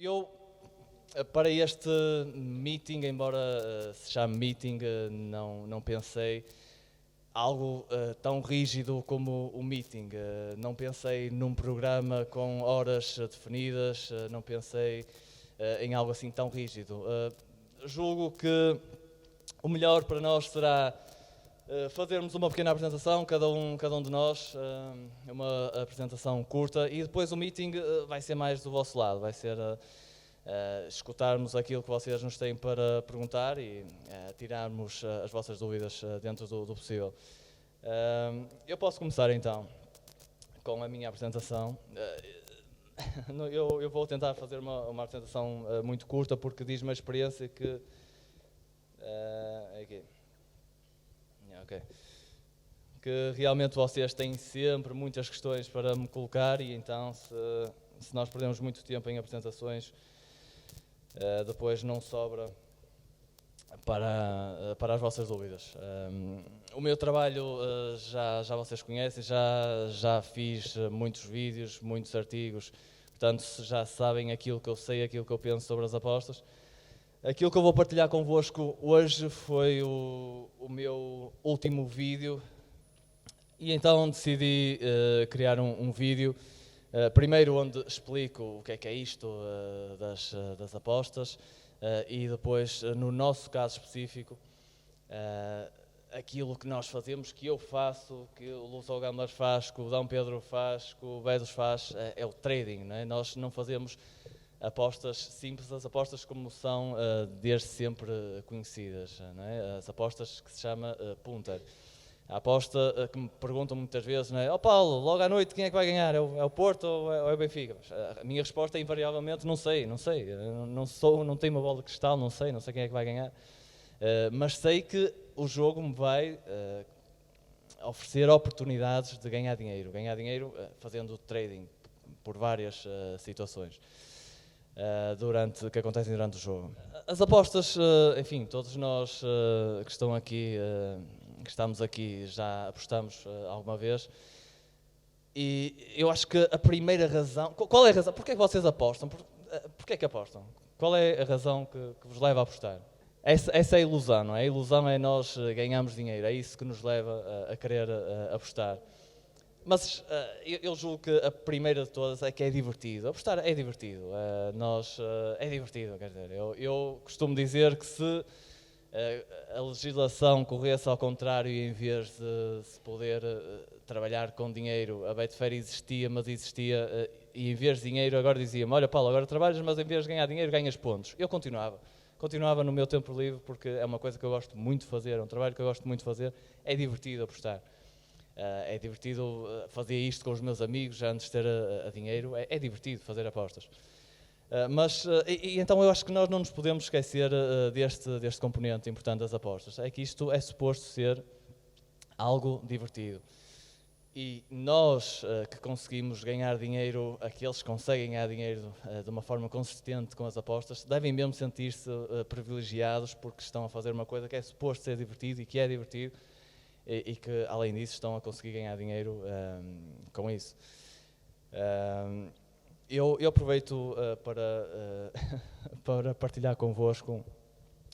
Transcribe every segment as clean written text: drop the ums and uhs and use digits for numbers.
Eu, para este meeting, embora se chame meeting, não pensei algo tão rígido como o meeting. Não pensei num programa com horas definidas, não pensei em algo assim tão rígido. Julgo que o melhor para nós será fazermos uma pequena apresentação, cada um de nós, uma apresentação curta, e depois o meeting vai ser mais do vosso lado, vai ser escutarmos aquilo que vocês nos têm para perguntar e tirarmos as vossas dúvidas dentro do possível. Eu posso começar então com a minha apresentação. Eu vou tentar fazer uma apresentação muito curta, porque diz-me a experiência que... aqui. Okay. Que realmente vocês têm sempre muitas questões para me colocar, e então se nós perdemos muito tempo em apresentações, depois não sobra para as vossas dúvidas. O meu trabalho já vocês conhecem, já fiz muitos vídeos, muitos artigos, portanto já sabem aquilo que eu sei, aquilo que eu penso sobre as apostas. Aquilo que eu vou partilhar convosco hoje foi o meu último vídeo, e então decidi criar um vídeo, primeiro onde explico o que é isto das apostas, e depois, no nosso caso específico, aquilo que nós fazemos, que eu faço, que o Lúcio Gambler faz, que o Dom Pedro faz, que o Bezos faz, é o trading, não é? Nós não fazemos apostas simples, as apostas como são desde sempre conhecidas, não é? As apostas que se chama punter. A aposta que me perguntam muitas vezes, não é? Paulo, logo à noite quem é que vai ganhar? É o Porto ou é o Benfica? Mas a minha resposta é invariavelmente não sei. Não tenho uma bola de cristal, não sei quem é que vai ganhar. Mas sei que o jogo me vai oferecer oportunidades de ganhar dinheiro fazendo trading por várias situações. Que acontecem durante o jogo. As apostas, enfim, todos nós que estão aqui, que estamos aqui, já apostamos alguma vez, e eu acho que a primeira razão... Qual é a razão? Porquê é que vocês apostam? Porquê é que apostam? Qual é a razão que vos leva a apostar? Essa é a ilusão, não é? A ilusão é nós ganharmos dinheiro, é isso que nos leva a querer apostar. Mas eu julgo que a primeira de todas é que é divertido. Apostar é divertido. É divertido, quer dizer. Eu costumo dizer que se a legislação corresse ao contrário, e em vez de se poder trabalhar com dinheiro, a Betfair existia, mas existia, e em vez de dinheiro agora dizia-me: olha Paulo, agora trabalhas, mas em vez de ganhar dinheiro ganhas pontos. Eu continuava no meu tempo livre, porque é uma coisa que eu gosto muito de fazer, é um trabalho que eu gosto muito de fazer. É divertido apostar. É divertido fazer isto com os meus amigos antes de ter a dinheiro. É divertido fazer apostas. Então eu acho que nós não nos podemos esquecer deste componente importante das apostas. É que isto é suposto ser algo divertido. E nós que conseguimos ganhar dinheiro, aqueles que conseguem ganhar dinheiro de uma forma consistente com as apostas, devem mesmo sentir-se privilegiados, porque estão a fazer uma coisa que é suposto ser divertido e que é divertido. E que, além disso, estão a conseguir ganhar dinheiro com isso. Eu aproveito para partilhar convosco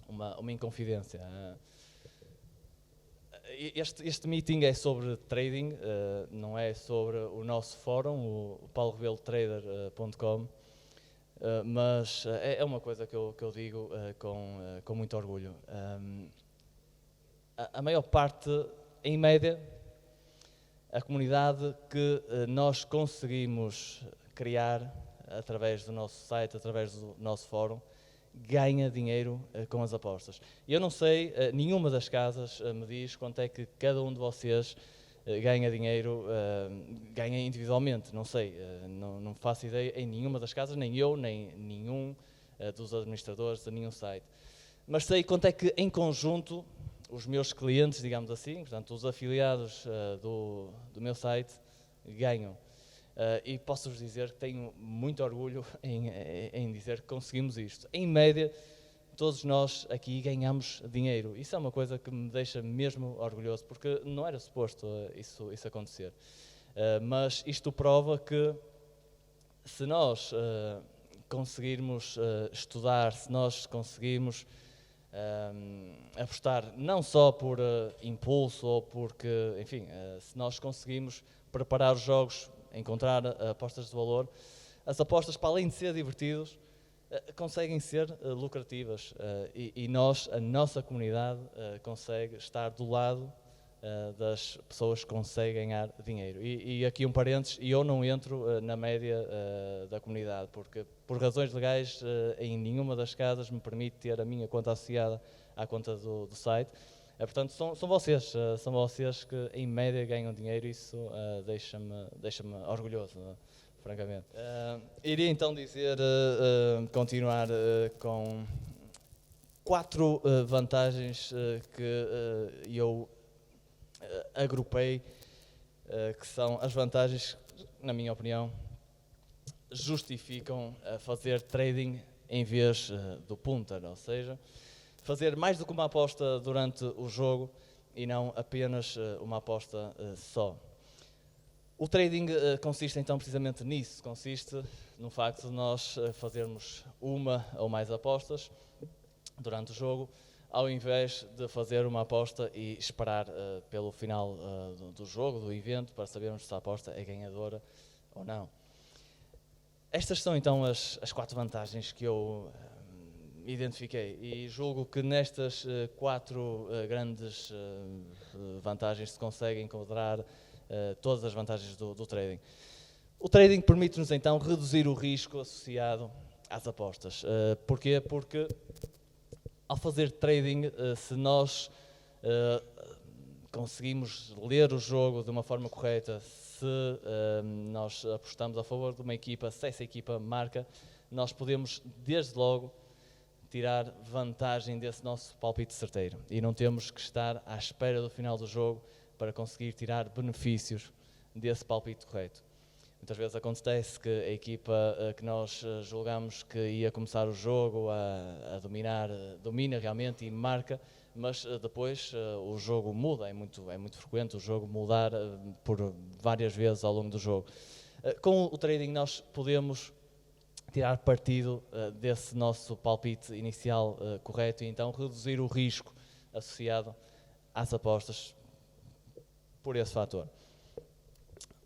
uma inconfidência. Este meeting é sobre trading, não é sobre o nosso fórum, o paulorebeltrader.com, mas é uma coisa que eu digo com muito orgulho. A maior parte, em média, a comunidade que nós conseguimos criar através do nosso site, através do nosso fórum, ganha dinheiro com as apostas. Eu não sei, nenhuma das casas me diz quanto é que cada um de vocês ganha dinheiro, ganha individualmente, não sei, não faço ideia em nenhuma das casas, nem eu, nem nenhum dos administradores de nenhum site. Mas sei quanto é que, em conjunto, os meus clientes, digamos assim, portanto, os afiliados do meu site, ganham. E posso-vos dizer que tenho muito orgulho em dizer que conseguimos isto. Em média, todos nós aqui ganhamos dinheiro. Isso é uma coisa que me deixa mesmo orgulhoso, porque não era suposto isso acontecer. Mas isto prova que, se nós conseguirmos estudar, se nós conseguirmos apostar não só por impulso ou porque, enfim, se nós conseguimos preparar os jogos, encontrar apostas de valor, as apostas, para além de ser divertidos, conseguem ser lucrativas e nós, a nossa comunidade, consegue estar do lado das pessoas que conseguem ganhar dinheiro. E aqui um parênteses, eu não entro na média da comunidade, porque por razões legais em nenhuma das casas me permite ter a minha conta associada à conta do site. Portanto, são vocês que em média ganham dinheiro, e isso deixa-me orgulhoso, francamente. Iria então continuar com 4 vantagens que eu agrupei, que são as vantagens que, na minha opinião, justificam fazer trading em vez do punter, ou seja, fazer mais do que uma aposta durante o jogo e não apenas uma aposta só. O trading consiste então precisamente nisso, consiste no facto de nós fazermos uma ou mais apostas durante o jogo, ao invés de fazer uma aposta e esperar pelo final do jogo, do evento, para sabermos se a aposta é ganhadora ou não. Estas são então as 4 vantagens que eu identifiquei, e julgo que nestas 4 grandes vantagens se consegue enquadrar todas as vantagens do trading. O trading permite-nos então reduzir o risco associado às apostas. Porquê? Porque ao fazer trading, se nós conseguimos ler o jogo de uma forma correta, se nós apostamos a favor de uma equipa, se essa equipa marca, nós podemos desde logo tirar vantagem desse nosso palpite certeiro e não temos que estar à espera do final do jogo para conseguir tirar benefícios desse palpite correto. Muitas vezes acontece que a equipa que nós julgamos que ia começar o jogo a dominar, domina realmente e marca, mas depois o jogo muda, é muito frequente o jogo mudar por várias vezes ao longo do jogo. Com o trading nós podemos tirar partido desse nosso palpite inicial correto e então reduzir o risco associado às apostas por esse fator.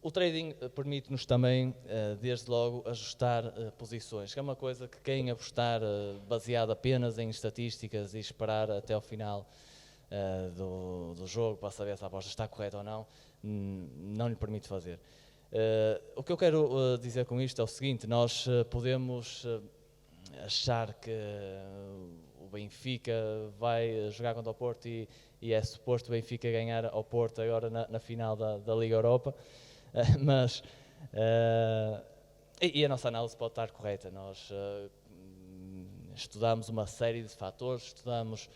O trading permite-nos também, desde logo, ajustar posições, que é uma coisa que quem apostar baseado apenas em estatísticas e esperar até ao final do jogo para saber se a aposta está correta ou não, não lhe permite fazer. O que eu quero dizer com isto é o seguinte: nós podemos achar que o Benfica vai jogar contra o Porto e é suposto o Benfica ganhar ao Porto agora na final da Liga Europa, mas a nossa análise pode estar correta. Nós estudamos uma série de fatores, estudamos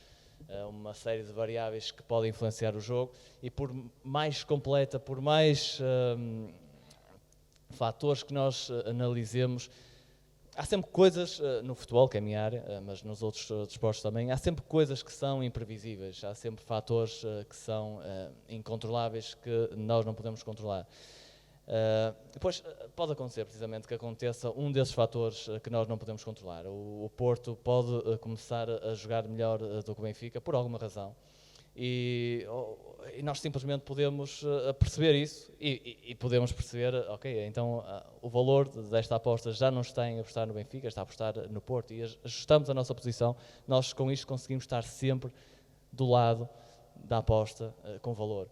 uma série de variáveis que podem influenciar o jogo, e por mais completa, por mais fatores que nós analisemos, há sempre coisas no futebol, que é a minha área, mas nos outros desportos também, há sempre coisas que são imprevisíveis, há sempre fatores que são incontroláveis, que nós não podemos controlar. Depois pode acontecer precisamente que aconteça um desses fatores que nós não podemos controlar. O Porto pode começar a jogar melhor do que o Benfica, por alguma razão, e nós simplesmente podemos perceber isso e podemos perceber, ok, então o valor desta aposta já não está em apostar no Benfica, está a apostar no Porto, e ajustamos a nossa posição. Nós com isto conseguimos estar sempre do lado da aposta com valor.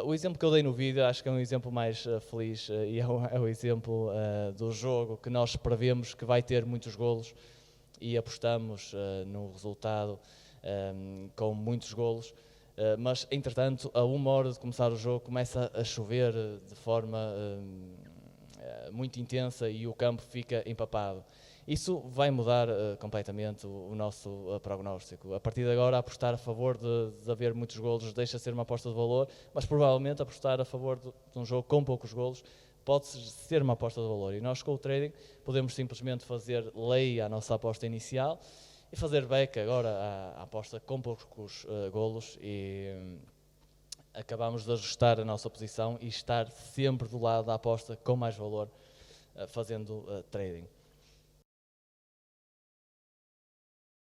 O exemplo que eu dei no vídeo acho que é um exemplo mais feliz e é o exemplo do jogo que nós prevemos que vai ter muitos golos e apostamos no resultado com muitos golos. Mas, entretanto, a 1 hora de começar o jogo começa a chover de forma muito intensa e o campo fica empapado. Isso vai mudar completamente o nosso prognóstico. A partir de agora, apostar a favor de haver muitos golos deixa de ser uma aposta de valor, mas provavelmente apostar a favor de um jogo com poucos golos pode ser uma aposta de valor. E nós, com o trading, podemos simplesmente fazer lei à nossa aposta inicial e fazer back agora à aposta com poucos golos, e acabamos de ajustar a nossa posição e estar sempre do lado da aposta com mais valor fazendo trading.